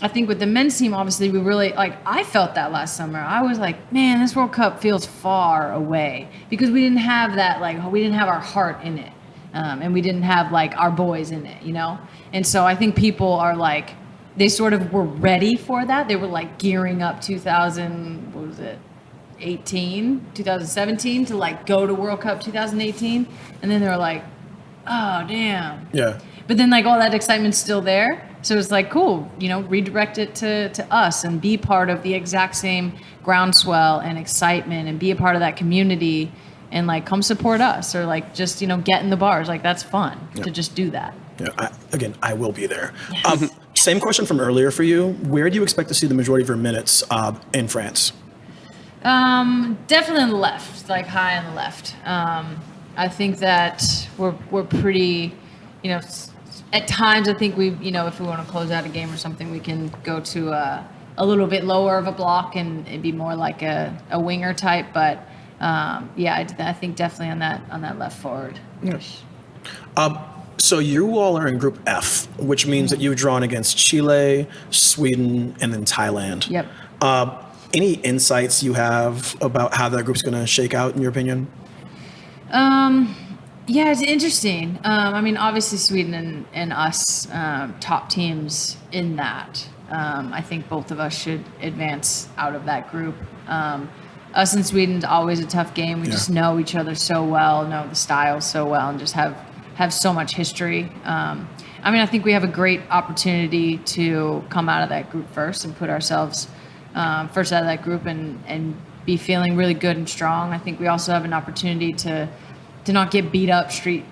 I think with the men's team, obviously, we really, like, I felt that last summer. I was like, man, this World Cup feels far away, because we didn't have that, like, we didn't have our heart in it. And we didn't have, like, our boys in it, And so I think people are, like, they sort of were ready for that. They were, like, gearing up 2017 to, like, go to World Cup 2018. And then they were like, oh, damn. Yeah. But then, like, all that excitement's still there. So it's like, cool, redirect it to us and be part of the exact same groundswell and excitement and be a part of that community. And, like, come support us, or, like, just, get in the bars. Like, that's fun to just do that. Yeah, I will be there. Yes. Same question from earlier for you. Where do you expect to see the majority of your minutes in France? Definitely on the left, like, high on the left. I think that we're pretty, at times I think we, if we want to close out a game or something, we can go to a little bit lower of a block and it'd be more like a winger type, but. I think definitely on that left forward. Yes. So you all are in Group F, which means that you've drawn against Chile, Sweden, and then Thailand. Yep. Any insights you have about how that group's going to shake out, in your opinion? Yeah, it's interesting. Obviously Sweden and us, top teams in that. I think both of us should advance out of that group. Us and Sweden's always a tough game. We just know each other so well, know the styles so well, and just have so much history. I think we have a great opportunity to come out of that group first and put ourselves first out of that group and be feeling really good and strong. I think we also have an opportunity to not get beat up 3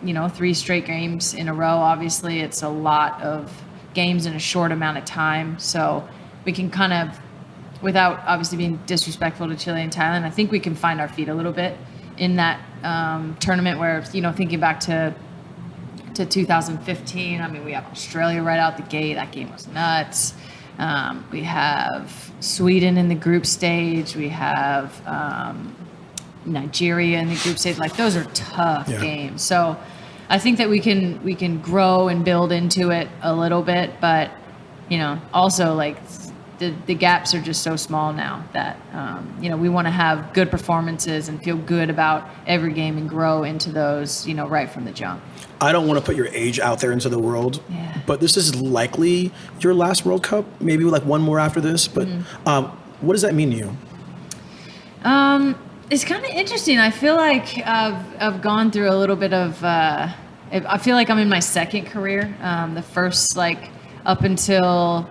straight games in a row. Obviously, it's a lot of games in a short amount of time, so we can kind of, without obviously being disrespectful to Chile and Thailand, I think we can find our feet a little bit in that tournament where, thinking back to 2015, we have Australia right out the gate. That game was nuts. We have Sweden in the group stage. We have Nigeria in the group stage. Like, those are tough games. So I think that we can grow and build into it a little bit, but, also, like, the gaps are just so small now that, we want to have good performances and feel good about every game and grow into those, right from the jump. I don't want to put your age out there into the world, but this is likely your last World Cup, maybe like one more after this. But what does that mean to you? It's kind of interesting. I feel like I've gone through a little bit of, I feel like I'm in my second career. The first, like, up until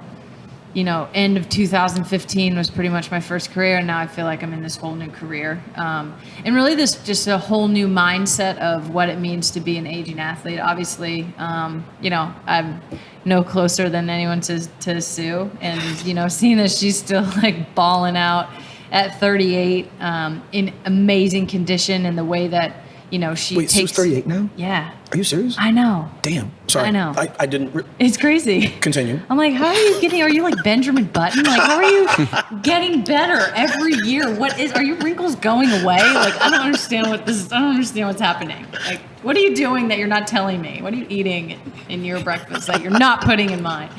end of 2015 was pretty much my first career, and now I feel like I'm in this whole new career. And really this just a whole new mindset of what it means to be an aging athlete. Obviously, I'm no closer than anyone to Sue, and, seeing that she's still, like, balling out at 38 in amazing condition, and the way that, she Wait, takes... Sue's 38 now? Yeah. Are you serious? I know. Damn. Sorry. I know. I didn't... It's crazy. Continue. I'm like, how are you like Benjamin Button? Like, how are you getting better every year? Are your wrinkles going away? Like, I don't understand what's happening. Like, what are you doing that you're not telling me? What are you eating in your breakfast that you're not putting in mine?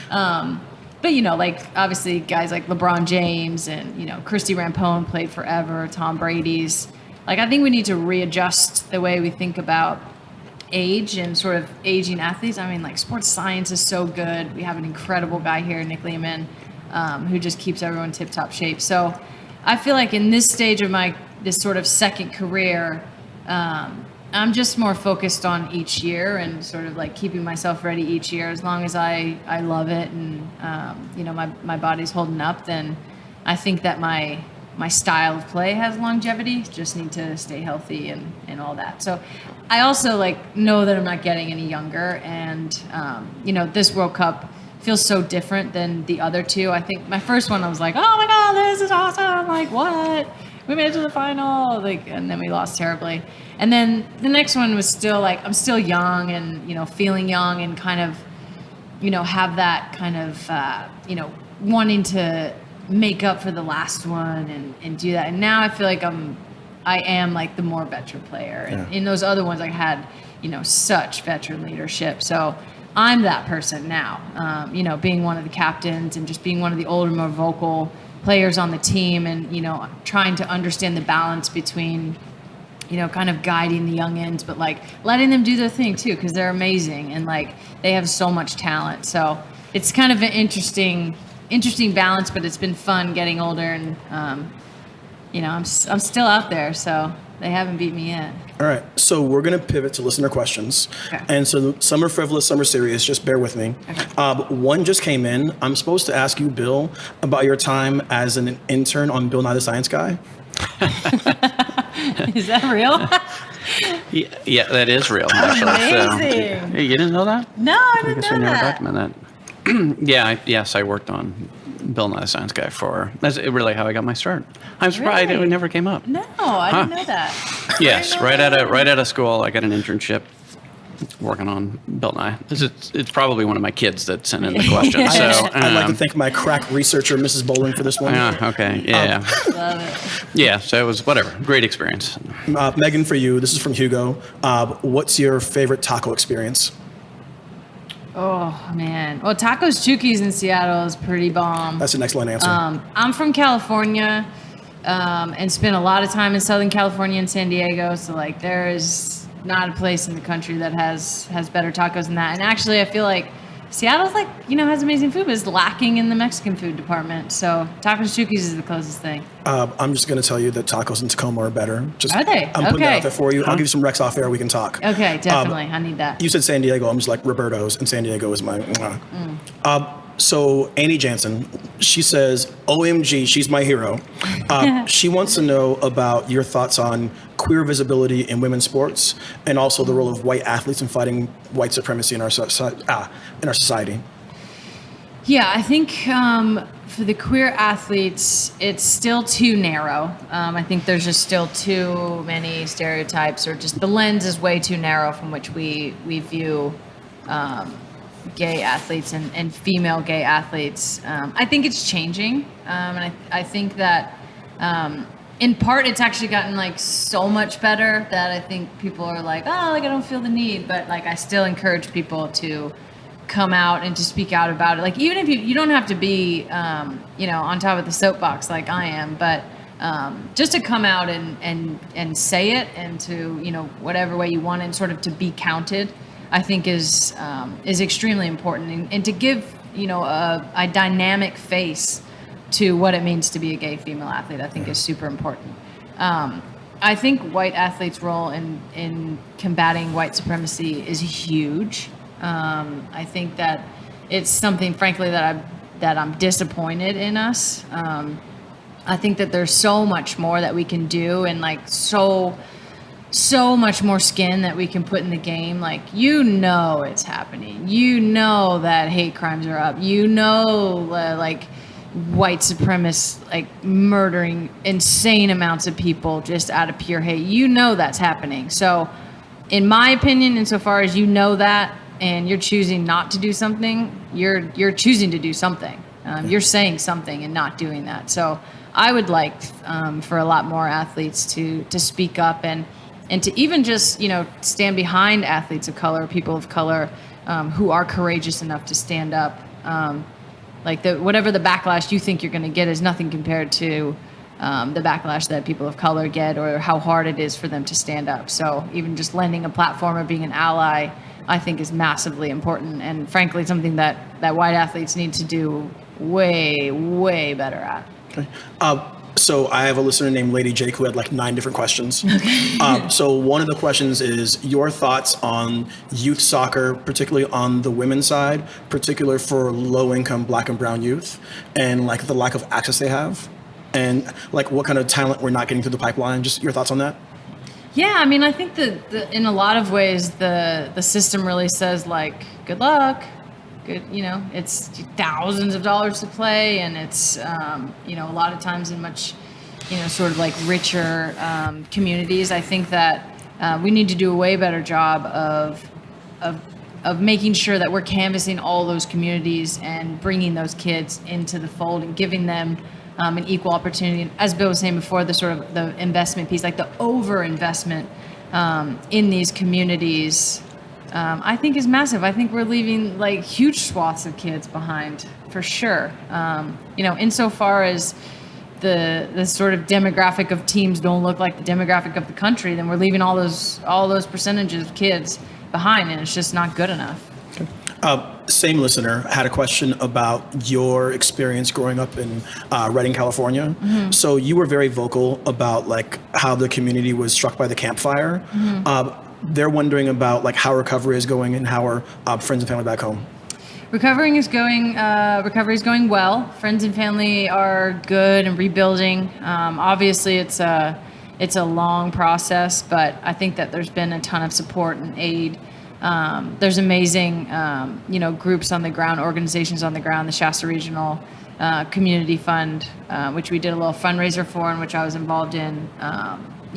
But, like, obviously guys like LeBron James and, Christy Rampone played forever, Tom Brady's. Like, I think we need to readjust the way we think about age and sort of aging athletes. Like, sports science is so good. We have an incredible guy here, Nick Lehman, who just keeps everyone tip-top shape. So I feel like in this stage of this sort of second career, I I'm just more focused on each year and sort of like keeping myself ready each year. As long as I love it and my body's holding up, then I think that my style of play has longevity. Just need to stay healthy and all that. So I also like know that I'm not getting any younger, and this World Cup feels so different than the other two. I think my first one I was like, oh my god, this is awesome! Like, what? We made it to the final, and then we lost terribly. And then the next one was still like, I'm still young and feeling young and kind of have that kind of wanting to make up for the last one and do that. And now I feel like I am like the more veteran player. And in those other ones I had such veteran leadership. So I'm that person now, being one of the captains and just being one of the older, more vocal players on the team, and trying to understand the balance between kind of guiding the youngins, but like letting them do their thing too, because they're amazing and like they have so much talent. So it's kind of an interesting balance, but it's been fun getting older, and I'm still out there, so they haven't beat me yet. All right, so we're going to pivot to listener questions. Okay. And so some are frivolous, some are serious. Just bear with me. Okay. One just came in. I'm supposed to ask you, Bill, about your time as an intern on Bill Nye the Science Guy. Is that real? Yeah, that is real. Actually. Amazing. So, you didn't know that? No, I I didn't guess know we never that. documented that. Yes, I worked on Bill Nye the Science Guy that's really how I got my start. I'm surprised Really? it never came up. No, I didn't know that. Yes, right out of school, I got an internship working on Bill Nye. It's probably one of my kids that sent in the question. So I'd like to thank my crack researcher, Mrs. Bowling, for this one. okay, yeah, Love it. yeah. So it was whatever, great experience. Megan, for you, this is from Hugo. What's your favorite taco experience? Oh man. Well, Tacos Chukis in Seattle is pretty bomb. That's an excellent answer. I'm from California, and spent a lot of time in Southern California and San Diego. So like, there is not a place in the country that has better tacos than that. And actually, I feel like Seattle's like has amazing food, but it's lacking in the Mexican food department. So Tacos Chukis is the closest thing. I'm just going to tell you that tacos in Tacoma are better. Are they? I'm putting that Okay. out there for you. I'll give you some recs off there. We can talk. Okay, definitely. I need that. You said San Diego. I'm just like Roberto's, and San Diego is my. So Annie Jansen, she says, "OMG, she's my hero." She wants to know about your thoughts on queer visibility in women's sports, and also the role of white athletes in fighting white supremacy in our society. Yeah, I think for the queer athletes, it's still too narrow. I think there's just still too many stereotypes, or just the lens is way too narrow from which we view gay athletes and female gay athletes. I think it's changing, and I think that in part it's actually gotten like so much better that I think people are like, oh, like I don't feel the need, but like I still encourage people to come out and to speak out about it. Like even if you don't have to be on top of the soapbox like I am, but just to come out and say it, and to whatever way you want it, and sort of to be counted, I think is extremely important, and to give a dynamic face to what it means to be a gay female athlete, I think is super important. I think white athletes' role in combating white supremacy is huge. I think that it's something, frankly, that I'm disappointed in us. I think that there's so much more that we can do, and like so much more skin that we can put in the game. Like, it's happening. That hate crimes are up. Like white supremacists like murdering insane amounts of people just out of pure hate. That's happening. So in my opinion, insofar as that, and you're choosing not to do something, you're choosing to do something. You're saying something and not doing that. So I would like for a lot more athletes to speak up and to even just stand behind athletes of color, people of color, who are courageous enough to stand up. Whatever the backlash you think you're going to get is nothing compared to the backlash that people of color get, or how hard it is for them to stand up. So even just lending a platform or being an ally, I think, is massively important, and frankly something that white athletes need to do way, way better at. Okay. So I have a listener named Lady Jake who had like 9 different questions. Okay. So one of the questions is your thoughts on youth soccer, particularly on the women's side, particularly for low-income Black and brown youth, and like the lack of access they have, and like what kind of talent we're not getting through the pipeline. Just your thoughts on that? Yeah, I mean, I think that in a lot of ways, the system really says like, good luck. Good, it's thousands of dollars to play, and it's a lot of times in much sort of like richer communities. I think that we need to do a way better job of making sure that we're canvassing all those communities and bringing those kids into the fold and giving them an equal opportunity. As Bill was saying before, the sort of the investment piece, like the over investment in these communities, I think is massive. I think we're leaving like huge swaths of kids behind, for sure. Insofar as the sort of demographic of teams don't look like the demographic of the country, then we're leaving all those percentages of kids behind, and it's just not good enough. Same listener had a question about your experience growing up in Redding, California. Mm-hmm. So you were very vocal about like how the community was struck by the campfire. Mm-hmm. They're wondering about like how recovery is going and how are friends and family back home. Recovery is going well. Friends and family are good and rebuilding. Obviously, it's a long process, but I think that there's been a ton of support and aid. There's amazing, groups on the ground, organizations on the ground. The Shasta Regional Community Fund, which we did a little fundraiser for, and which I was involved in.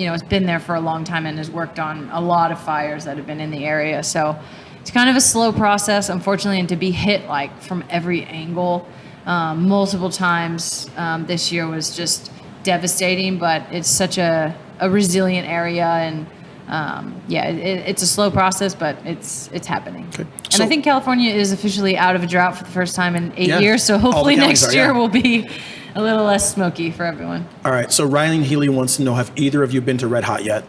It's been there for a long time and has worked on a lot of fires that have been in the area. So it's kind of a slow process, unfortunately, and to be hit like from every angle multiple times this year was just devastating. But it's such a resilient area, and it's a slow process, but it's happening. Okay. And I think California is officially out of a drought for the first time in 8 years. So hopefully next year will be a little less smoky for everyone. All right. So Ryan Healy wants to know, have either of you been to Red Hot yet?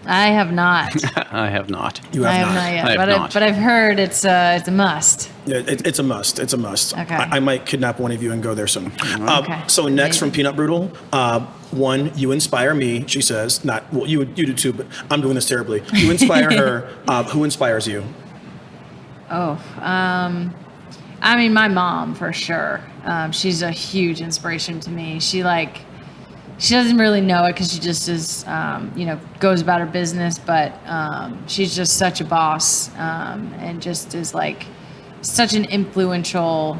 I have not. I have not. You have not. Not yet. I have not. But I've heard it's a must. Yeah, it's a must. It's a must. Okay. I might kidnap one of you and go there soon. Okay. So next from Peanut Brutal, one, you inspire me, she says. You do too, but I'm doing this terribly. You inspire her. Who inspires you? I mean, my mom, for sure. She's a huge inspiration to me. She doesn't really know it because she just is, goes about her business, but she's just such a boss and just is like such an influential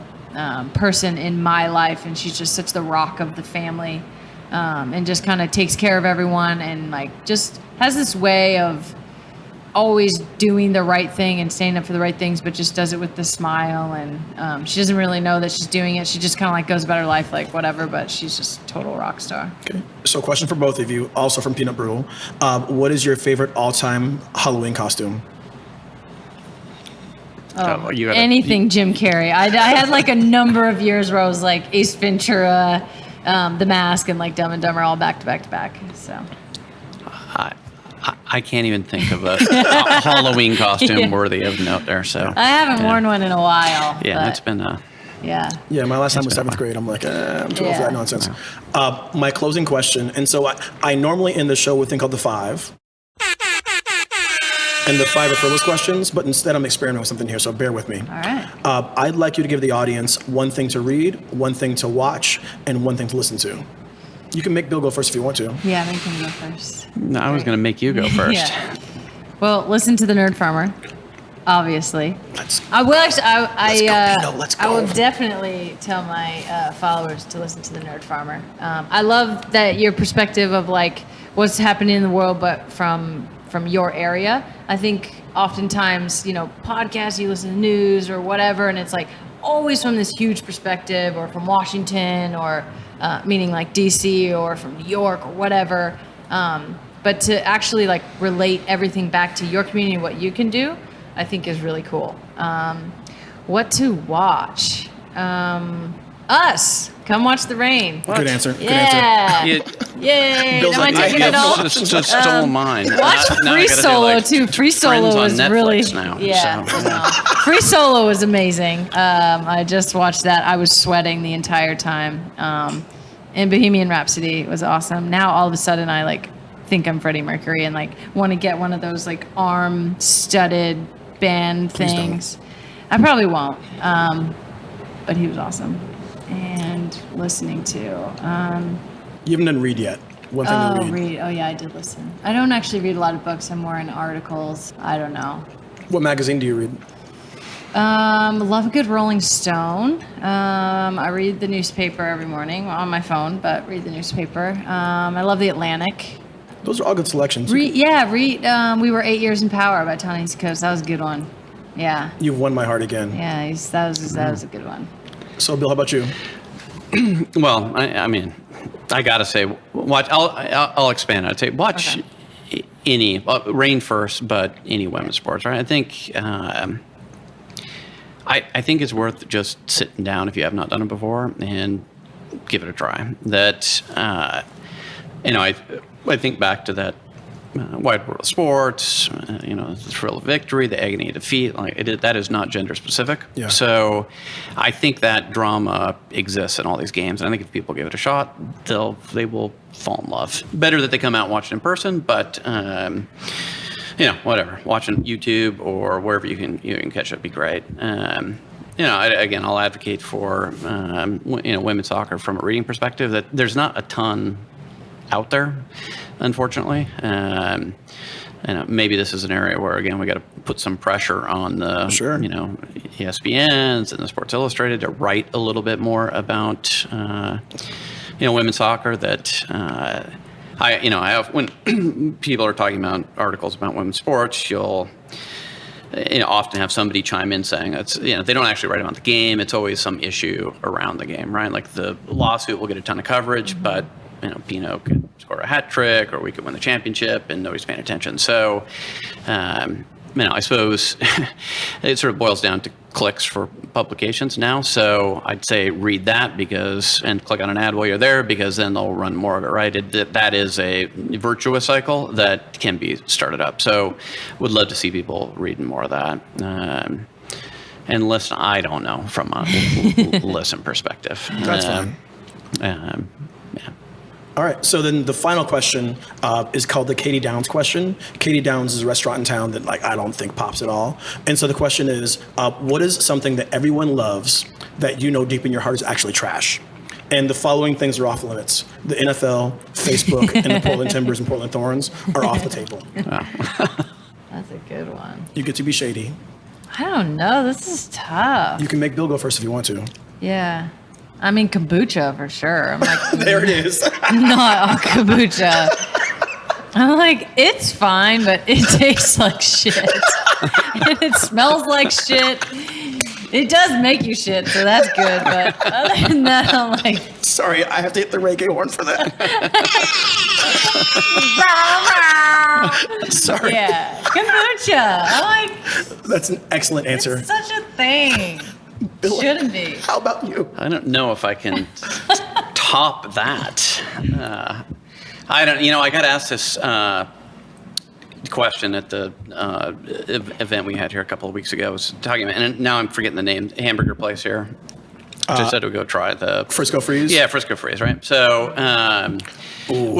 person in my life. And she's just such the rock of the family and just kind of takes care of everyone and like just has this way of always doing the right thing and standing up for the right things, but just does it with the smile. And she doesn't really know that she's doing it. She just kind of like goes about her life like whatever, but she's just a total rock star. Okay. So question for both of you, also from Peanut Brutal. What is your favorite all-time Halloween costume? Anything Jim Carrey. I had like a number of years where I was like Ace Ventura, The Mask, and like Dumb and Dumber all back to back to back. So I can't even think of a Halloween costume worthy of note there. So I haven't worn one in a while. Yeah, it's been Yeah, my last time was 7th grade. I'm like, I'm too old for that nonsense. My closing question, and so I normally end the show with a thing called the 5. And the 5 are frivolous questions, but instead I'm experimenting with something here, so bear with me. All right. I'd like you to give the audience one thing to read, one thing to watch, and one thing to listen to. You can make Bill go first if you want to. Yeah, I can go first. No, I was going to make you go first. Yeah. Well, listen to The Nerd Farmer, obviously. Let's go. I will actually. Let's go. I will definitely tell my followers to listen to The Nerd Farmer. I love that your perspective of like what's happening in the world, but from your area. I think oftentimes, podcasts, you listen to news or whatever, and it's like always from this huge perspective, or from Washington, or meaning like DC, or from New York, or whatever. But to actually like relate everything back to your community, what you can do, I think is really cool. What to watch? Us. Come watch The Rain. Good answer. Yeah. Good answer. Yay. Bill's Am I like, taking yeah, it all? Just stole mine. Watch Free Solo too. Free Solo was really now. Yeah. So. No. Free Solo was amazing. I just watched that. I was sweating the entire time. And Bohemian Rhapsody was awesome. Now all of a sudden I like think I'm Freddie Mercury and like want to get one of those like arm studded band things. I probably won't. But he was awesome. And listening to. You haven't done read yet. One thing to read. Read. Oh yeah, I did listen. I don't actually read a lot of books. I'm more in articles. I don't know. What magazine do you read? Love a good Rolling Stone. I read the newspaper every morning on my phone, but read the newspaper. I love The Atlantic. Those are all good selections. Read. We Were 8 Years in Power by Ta-Nehisi Coates. That was a good one. Yeah. You've won my heart again. Yeah, that was a good one. So, Bill, how about you? Well, I mean, I gotta say, watch. I'll expand. I'd say watch any rain first, but any women's sports. Right? I think. I think it's worth just sitting down if you have not done it before and give it a try. That I think back to that wide world of sports. The thrill of victory, the agony of defeat. That is not gender specific. Yeah. So I think that drama exists in all these games, and I think if people give it a shot, they will fall in love. Better that they come out and watch it in person, but. Whatever. Watching YouTube or wherever you can catch it would be great. I'll advocate for women's soccer from a reading perspective. That there's not a ton out there, unfortunately. Maybe this is an area where again we got to put some pressure on the ESPNs and the Sports Illustrated to write a little bit more about women's soccer. That. I have when people are talking about articles about women's sports, you'll often have somebody chime in saying it's they don't actually write about the game. It's always some issue around the game, right? Like the lawsuit will get a ton of coverage, but Pino could score a hat trick, or we could win the championship, and nobody's paying attention. So, I suppose it sort of boils down to clicks for publications now. So I'd say read that and click on an ad while you're there, because then they'll run more of it, right? That is a virtuous cycle that can be started up. So would love to see people reading more of that. And listen, I don't know from a listen perspective. That's fine. Yeah. All right, so then the final question is called the Katie Downs question. Katie Downs is a restaurant in town that I don't think pops at all. And so the question is, what is something that everyone loves that deep in your heart is actually trash? And the following things are off limits. The NFL, Facebook, and the Portland Timbers and Portland Thorns are off the table. That's a good one. You get to be shady. I don't know. This is tough. You can make Bill go first if you want to. Yeah. I mean, kombucha for sure. I'm like, there it is. Not all kombucha. I'm like, it's fine, but it tastes like shit. And it smells like shit. It does make you shit, so that's good. But other than that, I'm like... Sorry, I have to hit the reggae horn for that. Sorry. Yeah, kombucha. I'm like... That's an excellent answer. It's such a thing. Bill, shouldn't be. How about you? I don't know if I can top that. I don't. I got asked this question at the event we had here a couple of weeks ago. I was talking about, and now I'm forgetting the name. Hamburger place here. I said to go try the Frisco Freeze. Yeah, Frisco Freeze, right? So,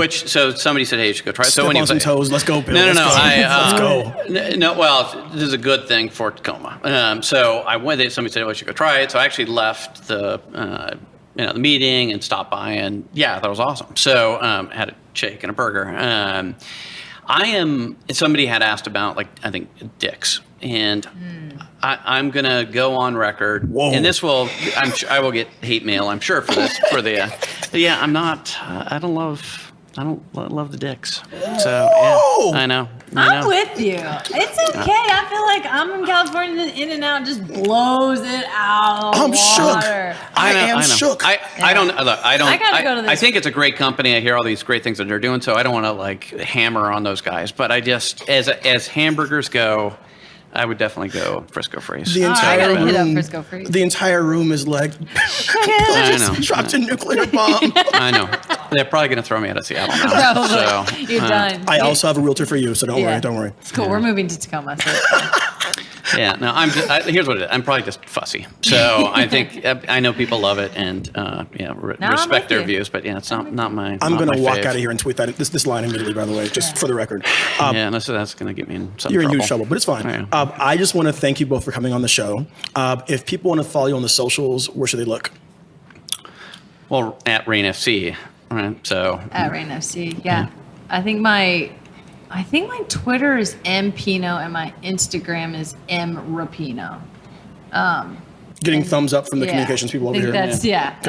so somebody said, "Hey, you should go try it." Step on some toes. Let's go, Bill. No. Let's go. No, well, this is a good thing for Tacoma. So I went there. Somebody said, "Oh, you should go try it." So I actually left the the meeting and stopped by, and that was awesome. So had a shake and a burger. Somebody had asked about I think Dick's, and I'm gonna go on record. Whoa. And this will, I will get hate mail, I'm sure, for this. I'm not. I don't love the Dicks. So I know. I'm with you. It's okay. I feel like I'm in California. The In-N-Out just blows it out. I'm shook. I am shook. I don't. Look, I don't. I gotta go to this. I think it's a great company. I hear all these great things that they're doing. So I don't want to hammer on those guys. But I just, as hamburgers go, I would definitely go Frisco Freeze. The entire room, hit up Frisco Freeze. The entire room is I know. dropped a nuclear bomb. I know. They're probably going to throw me out of Seattle now. Probably. So, You're done. I also have a realtor for you, so don't worry. It's cool. We're moving to Tacoma. So Yeah, no, here's what it is. I'm probably just fussy. So I think, I know people love it and, respect their views, but yeah, it's not my I'm going to walk fave. out of here and tweet this line immediately, by the way, just for the record. That's going to get me in some You're trouble. in huge trouble, but it's fine. Yeah. I just want to thank you both for coming on the show. If people want to follow you on the socials, where should they look? Well, at Rain FC, right? So At Rain FC, yeah. I think my Twitter is mpino and my Instagram is mrapino. Getting thumbs up from the communications people over here. I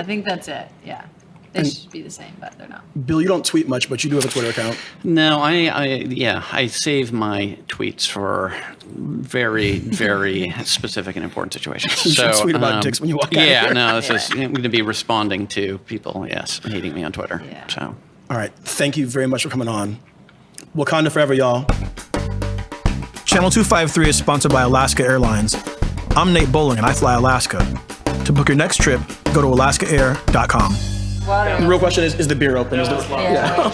think that's it. Yeah. They should be the same, but they're not. Bill, you don't tweet much, but you do have a Twitter account. no, I save my tweets for very, very specific and important situations. You should tweet about dicks when you walk out of Yeah, here. no, this is I'm going to be responding to people, hating me on Twitter. Yeah. So. All right. Thank you very much for coming on. Wakanda forever, y'all. Channel 253 is sponsored by Alaska Airlines. I'm Nate Bowling, and I fly Alaska. To book your next trip, go to alaskaair.com. The real question is the beer open? Yeah.